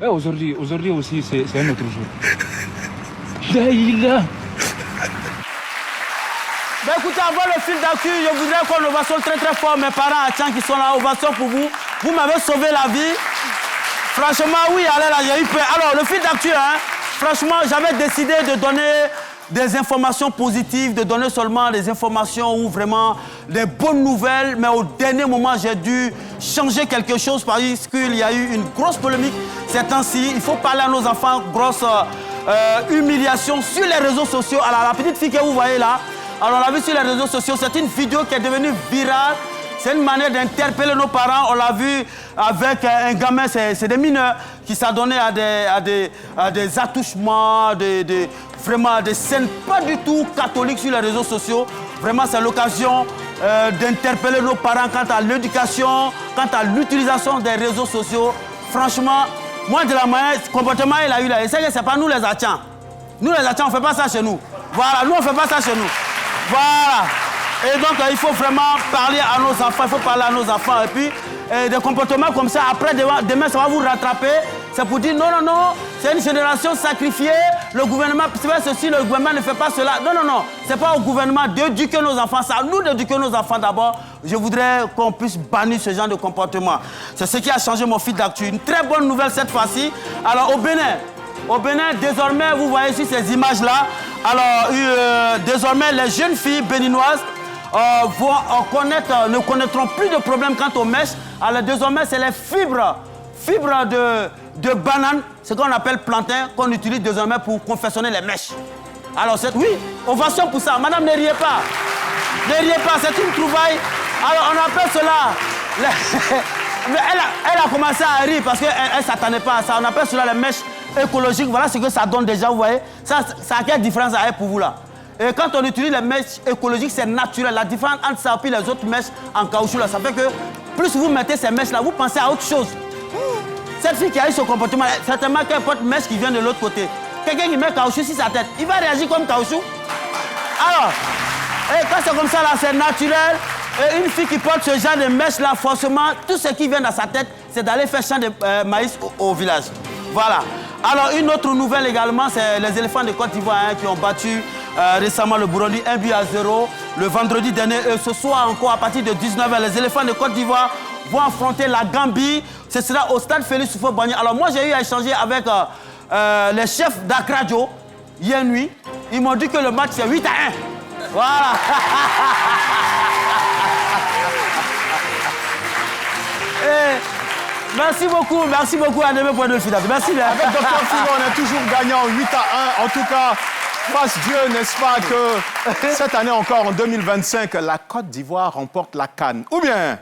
Aujourd'hui aussi, c'est un autre jour. Daïla. Ben écoutez, avant le fil d'actu, je voudrais qu'on ovation très très fort mes parents à Tian qui sont là. Ovation pour vous. Vous m'avez sauvé la vie. Franchement, oui, allez là, j'ai eu peur. Alors, le fil d'actu, hein, franchement, j'avais décidé de donner des informations positives, de donner seulement des informations ou vraiment des bonnes nouvelles. Mais au dernier moment, j'ai dû changer quelque chose parce qu'il y a eu une grosse polémique ces temps-ci. Il faut parler à nos enfants, grosse humiliation sur les réseaux sociaux. Alors, la petite fille que vous voyez là, alors, on l'a vu sur les réseaux sociaux, c'est une vidéo qui est devenue virale. C'est une manière d'interpeller nos parents. On l'a vu avec un gamin, c'est des mineurs qui s'adonnaient à des attouchements, vraiment des scènes pas du tout catholiques sur les réseaux sociaux. Vraiment, c'est l'occasion d'interpeller nos parents quant à l'éducation, quant à l'utilisation des réseaux sociaux. Franchement, moi, de la manière, ce comportement il a eu là, et c'est que ce n'est pas nous les Attians. Nous les Attians, on ne fait pas ça chez nous. Voilà, nous, on ne fait pas ça chez nous. Voilà. Et donc, il faut vraiment parler à nos enfants, Et puis, des comportements comme ça, après, demain, ça va vous rattraper. C'est pour dire, non, c'est une génération sacrifiée. Le gouvernement fait ceci, le gouvernement ne fait pas cela. Non. C'est pas au gouvernement d'éduquer nos enfants. C'est à nous d'éduquer nos enfants d'abord. Je voudrais qu'on puisse bannir ce genre de comportement. C'est ce qui a changé mon fil d'actu. Une très bonne nouvelle cette fois-ci. Alors, au Bénin, désormais, vous voyez sur ces images-là, alors, désormais, les jeunes filles béninoises ne connaîtront plus de problèmes quant aux mèches. Alors, désormais, c'est les fibres de banane, ce qu'on appelle plantain, qu'on utilise désormais pour confectionner les mèches. Alors, oui, ovation pour ça. Madame, ne riez pas. Ne riez pas, c'est une trouvaille. Alors, on appelle cela... Mais elle a commencé à rire parce qu'elle ne s'attendait pas à ça. On appelle cela les mèches écologiques. Voilà ce que ça donne déjà, vous voyez. Ça a quelle différence avec pour vous là? Et quand on utilise les mèches écologiques, c'est naturel. La différence entre ça et les autres mèches en caoutchouc, là, ça fait que plus vous mettez ces mèches là, vous pensez à autre chose. Cette fille qui a eu ce comportement, certainement qu'elle porte mèche qui vient de l'autre côté. Quelqu'un qui met caoutchouc sur sa tête, il va réagir comme caoutchouc. Alors, et quand c'est comme ça là, c'est naturel. Et une fille qui porte ce genre de mèche là, forcément, tout ce qui vient dans sa tête, c'est d'aller faire champ de maïs au village. Voilà. Alors, une autre nouvelle également, c'est les éléphants de Côte d'Ivoire qui ont battu récemment le Burundi 1-0 le vendredi dernier. Et ce soir encore, à partir de 19h, les éléphants de Côte d'Ivoire vont affronter la Gambie. Ce sera au stade Félix Houphouët-Boigny. Alors, moi, j'ai eu à échanger avec les chefs d'Akradio hier nuit. Ils m'ont dit que le match, c'est 8-1. Voilà. Merci beaucoup à Deme pour le fidèle. Merci bien. Avec Dr Philo, on est toujours gagnant 8-1. En tout cas, fasse Dieu, n'est-ce pas, que cette année encore, en 2025, la Côte d'Ivoire remporte la CAN. Ou bien